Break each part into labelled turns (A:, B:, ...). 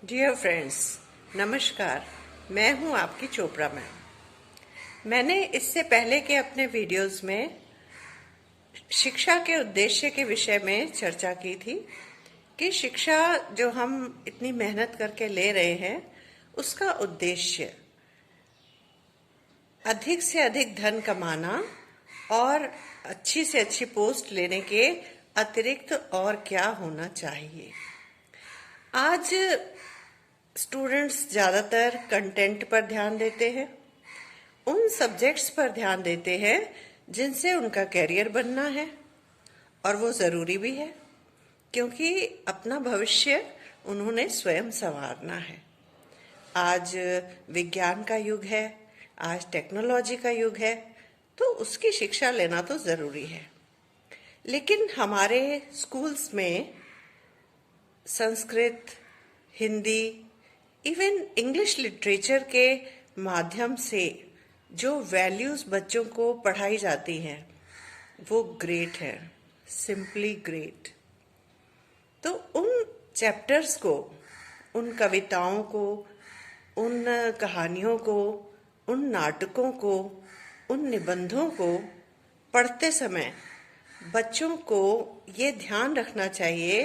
A: Dear friends, नमस्कार। मैं हूं आपकी चोपड़ा मैम। मैंने इससे पहले के अपने वीडियोस में शिक्षा के उद्देश्य के विषय में चर्चा की थी कि शिक्षा जो हम इतनी मेहनत करके ले रहे हैं उसका उद्देश्य अधिक से अधिक धन कमाना और अच्छी से अच्छी पोस्ट लेने के अतिरिक्त और क्या होना चाहिए। आज स्टूडेंट्स ज़्यादातर कंटेंट पर ध्यान देते हैं, उन सब्जेक्ट्स पर ध्यान देते हैं जिनसे उनका कैरियर बनना है, और वो ज़रूरी भी है क्योंकि अपना भविष्य उन्होंने स्वयं संवारना है। आज विज्ञान का युग है, आज टेक्नोलॉजी का युग है, तो उसकी शिक्षा लेना तो ज़रूरी है। लेकिन हमारे स्कूल्स में Sanskrit, Hindi, even English literature के माध्यम से जो वैल्यूज़ बच्चों को पढ़ाई जाती हैं वो ग्रेट है, सिंपली ग्रेट। तो उन चैप्टर्स को, उन कविताओं को, उन कहानियों को, उन नाटकों को, उन निबंधों को पढ़ते समय बच्चों को ये ध्यान रखना चाहिए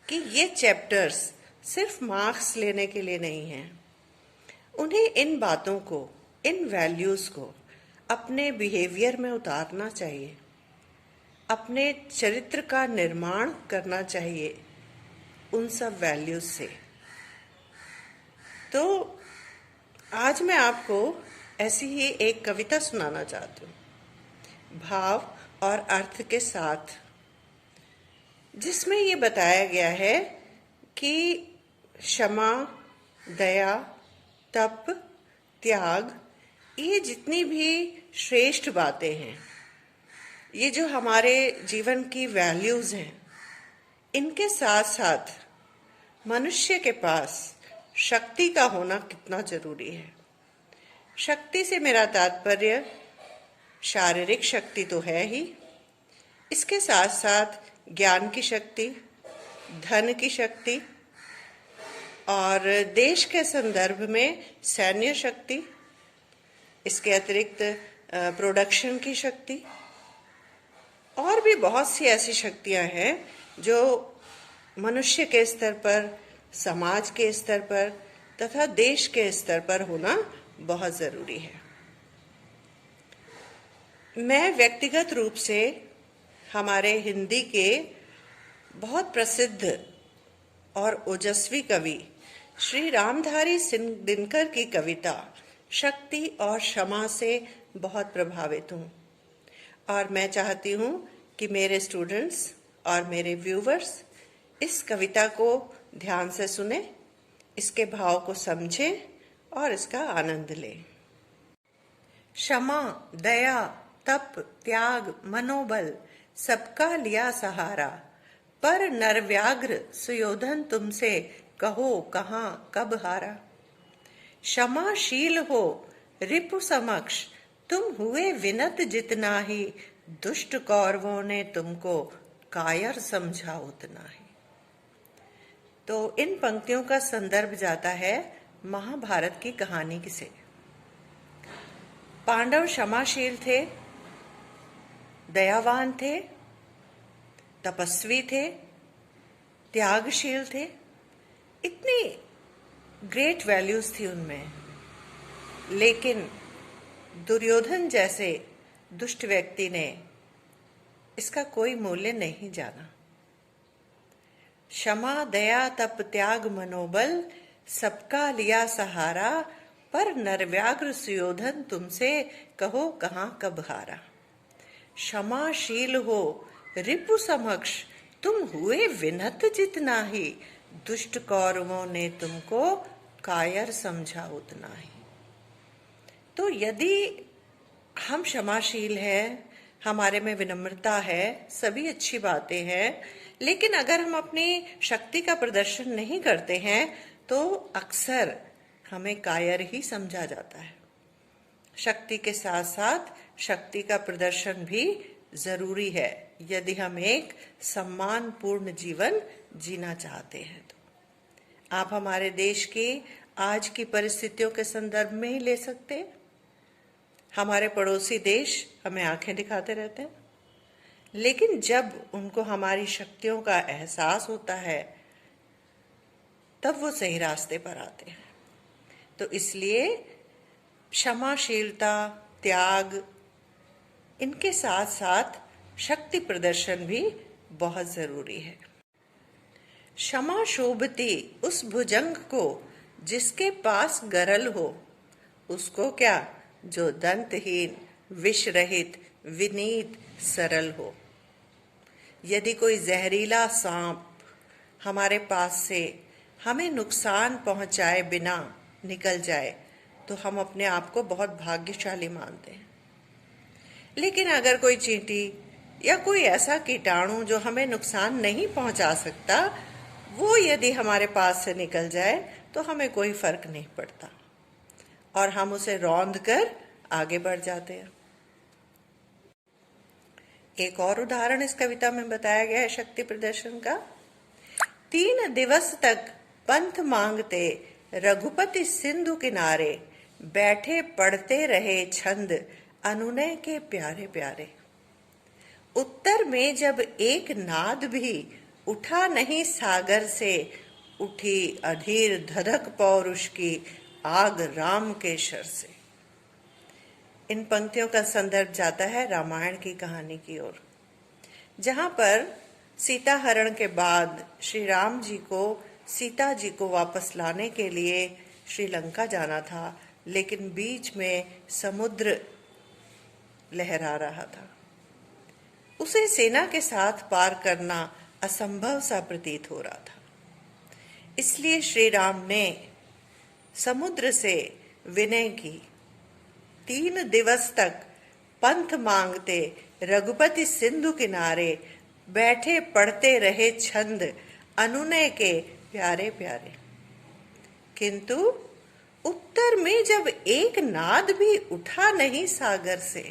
A: कि ये चैप्टर्स सिर्फ मार्क्स लेने के लिए नहीं हैं। उन्हें इन बातों को, इन वैल्यूज़ को अपने बिहेवियर में उतारना चाहिए, अपने चरित्र का निर्माण करना चाहिए उन सब वैल्यूज़ से। तो आज मैं आपको ऐसी ही एक कविता सुनाना चाहती हूँ, भाव और अर्थ के साथ, जिसमें ये बताया गया है कि क्षमा, दया, तप, त्याग, ये जितनी भी श्रेष्ठ बातें हैं, ये जो हमारे जीवन की वैल्यूज़ हैं, इनके साथ साथ मनुष्य के पास शक्ति का होना कितना जरूरी है। शक्ति से मेरा तात्पर्य शारीरिक शक्ति तो है ही, इसके साथ साथ ज्ञान की शक्ति, धन की शक्ति, और देश के संदर्भ में सैन्य शक्ति, इसके अतिरिक्त प्रोडक्शन की शक्ति, और भी बहुत सी ऐसी शक्तियां हैं जो मनुष्य के स्तर पर, समाज के स्तर पर तथा देश के स्तर पर होना बहुत ज़रूरी है। मैं व्यक्तिगत रूप से हमारे हिंदी के बहुत प्रसिद्ध और ओजस्वी कवि श्री रामधारी सिंह दिनकर की कविता शक्ति और क्षमा से बहुत प्रभावित हूँ, और मैं चाहती हूँ कि मेरे स्टूडेंट्स और मेरे व्यूवर्स इस कविता को ध्यान से सुने, इसके भाव को समझें और इसका आनंद लें। क्षमा, दया, तप, त्याग, मनोबल, सबका लिया सहारा, पर नरव्याघ्र सुयोधन तुमसे कहो कहाँ कब हारा। क्षमाशील हो रिपु समक्ष तुम हुए विनत जितना ही, दुष्ट कौरवों ने तुमको कायर समझा उतना ही। तो इन पंक्तियों का संदर्भ जाता है महाभारत की कहानी से। पांडव क्षमाशील थे, दयावान थे, तपस्वी थे, त्यागशील थे, इतनी ग्रेट वैल्यूज थी उनमें। लेकिन दुर्योधन जैसे दुष्ट व्यक्ति ने इसका कोई मूल्य नहीं जाना। क्षमा, दया, तप, त्याग, मनोबल, सबका लिया सहारा, पर नरव्याघ्र सुयोधन तुमसे कहो कहाँ कब हारा। क्षमाशील हो रिपु समक्ष तुम हुए विनत जितना ही, दुष्ट कौरवों ने तुमको कायर समझा उतना ही। तो यदि हम क्षमाशील हैं, हमारे में विनम्रता है, सभी अच्छी बातें हैं, लेकिन अगर हम अपनी शक्ति का प्रदर्शन नहीं करते हैं तो अक्सर हमें कायर ही समझा जाता है। शक्ति के साथ साथ शक्ति का प्रदर्शन भी जरूरी है यदि हम एक सम्मानपूर्ण जीवन जीना चाहते हैं तो। आप हमारे देश की आज की परिस्थितियों के संदर्भ में ही ले सकते हैं। हमारे पड़ोसी देश हमें आंखें दिखाते रहते हैं, लेकिन जब उनको हमारी शक्तियों का एहसास होता है तब वो सही रास्ते पर आते हैं। तो इसलिए क्षमाशीलता, त्याग, इनके साथ साथ शक्ति प्रदर्शन भी बहुत जरूरी है। क्षमा शोभती उस भुजंग को जिसके पास गरल हो, उसको क्या जो दंतहीन, विष रहित, विनीत, सरल हो। यदि कोई जहरीला सांप हमारे पास से हमें नुकसान पहुंचाए बिना निकल जाए तो हम अपने आप को बहुत भाग्यशाली मानते हैं। लेकिन अगर कोई चींटी या कोई ऐसा कीटाणु जो हमें नुकसान नहीं पहुंचा सकता, वो यदि हमारे पास से निकल जाए तो हमें कोई फर्क नहीं पड़ता और हम उसे रौंद कर आगे बढ़ जाते हैं। एक और उदाहरण इस कविता में बताया गया है शक्ति प्रदर्शन का। 3 दिवस तक पंथ मांगते रघुपति सिंधु किनारे, बैठे पढ़ते रहे छंद अनुनय के प्यारे प्यारे। उत्तर में जब एक नाद भी उठा नहीं सागर से, उठी अधीर धधक पौरुष की आग राम के शर से। इन पंक्तियों का संदर्भ जाता है रामायण की कहानी की ओर, जहां पर सीता हरण के बाद श्री राम जी को सीता जी को वापस लाने के लिए श्रीलंका जाना था, लेकिन बीच में समुद्र लहरा रहा था। उसे सेना के साथ पार करना असंभव सा प्रतीत हो रहा था। इसलिए श्री राम ने समुद्र से विनय की, 3 दिवस तक पंथ मांगते रघुपति सिंधु किनारे, बैठे पढ़ते रहे छंद अनुनय के प्यारे प्यारे। किंतु उत्तर में जब एक नाद भी उठा नहीं सागर से,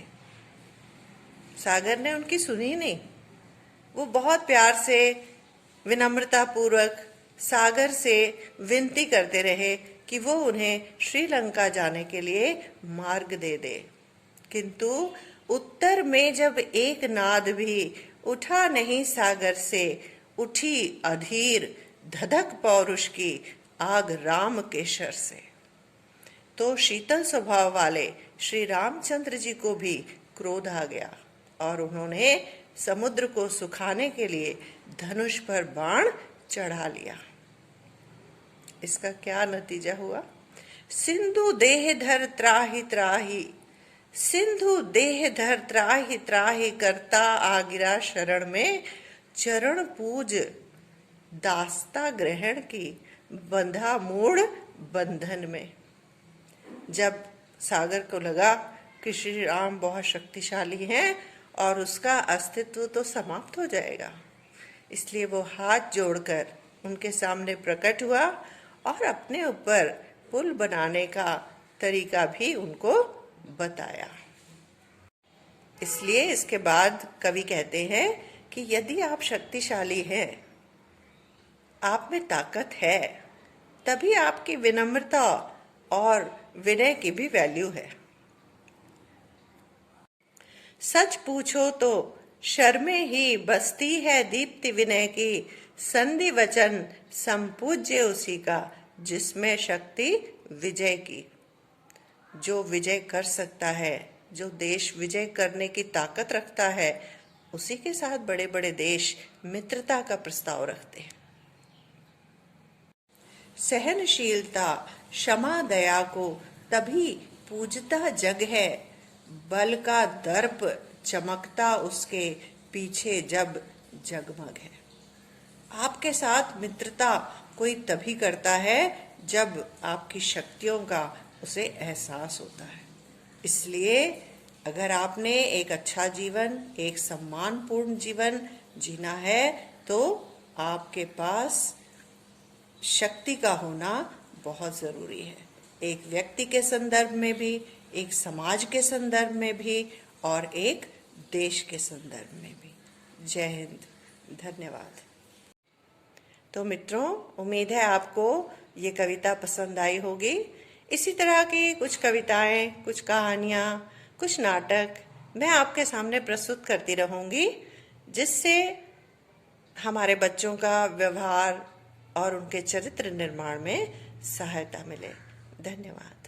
A: सागर ने उनकी सुनी नहीं। वो बहुत प्यार से, विनम्रता पूर्वक सागर से विनती करते रहे कि वो उन्हें श्रीलंका जाने के लिए मार्ग दे दे। किंतु उत्तर में जब एक नाद भी उठा नहीं सागर से, उठी अधीर धधक पौरुष की आग राम के शर से। तो शीतल स्वभाव वाले श्री रामचंद्र जी को भी क्रोध आ गया और उन्होंने समुद्र को सुखाने के लिए धनुष पर बाण चढ़ा लिया। इसका क्या नतीजा हुआ? सिंधु देह धर त्राहि त्राहि, सिंधु देह धर त्राहि त्राहि करता आ गिरा शरण में, चरण पूज दास्ता ग्रहण की बंधा मूढ़ बंधन में। जब सागर को लगा कि श्री राम बहुत शक्तिशाली हैं और उसका अस्तित्व तो समाप्त हो जाएगा, इसलिए वो हाथ जोड़कर उनके सामने प्रकट हुआ और अपने ऊपर पुल बनाने का तरीका भी उनको बताया। इसलिए इसके बाद कवि कहते हैं कि यदि आप शक्तिशाली हैं, आप में ताकत है, तभी आपकी विनम्रता और विनय की भी वैल्यू है। सच पूछो तो शर्मे ही बसती है दीप्ति विनय की, संधि वचन संपूज्य उसी का, जिसमें शक्ति विजय की। जो विजय कर सकता है, जो देश विजय करने की ताकत रखता है, उसी के साथ बड़े बड़े देश मित्रता का प्रस्ताव रखते हैं। सहनशीलता, क्षमा, दया को तभी पूजता जग है, बल का दर्प चमकता उसके पीछे जब जगमग है। आपके साथ मित्रता कोई तभी करता है जब आपकी शक्तियों का उसे एहसास होता है। इसलिए अगर आपने एक अच्छा जीवन, एक सम्मानपूर्ण जीवन जीना है, तो आपके पास शक्ति का होना बहुत ज़रूरी है। एक व्यक्ति के संदर्भ में भी, एक समाज के संदर्भ में भी और एक देश के संदर्भ में भी। जय हिंद, धन्यवाद। तो मित्रों, उम्मीद है आपको ये कविता पसंद आई होगी। इसी तरह की कुछ कविताएं, कुछ कहानियाँ, कुछ नाटक मैं आपके सामने प्रस्तुत करती रहूँगी, जिससे हमारे बच्चों का व्यवहार और उनके चरित्र निर्माण में सहायता मिले। धन्यवाद।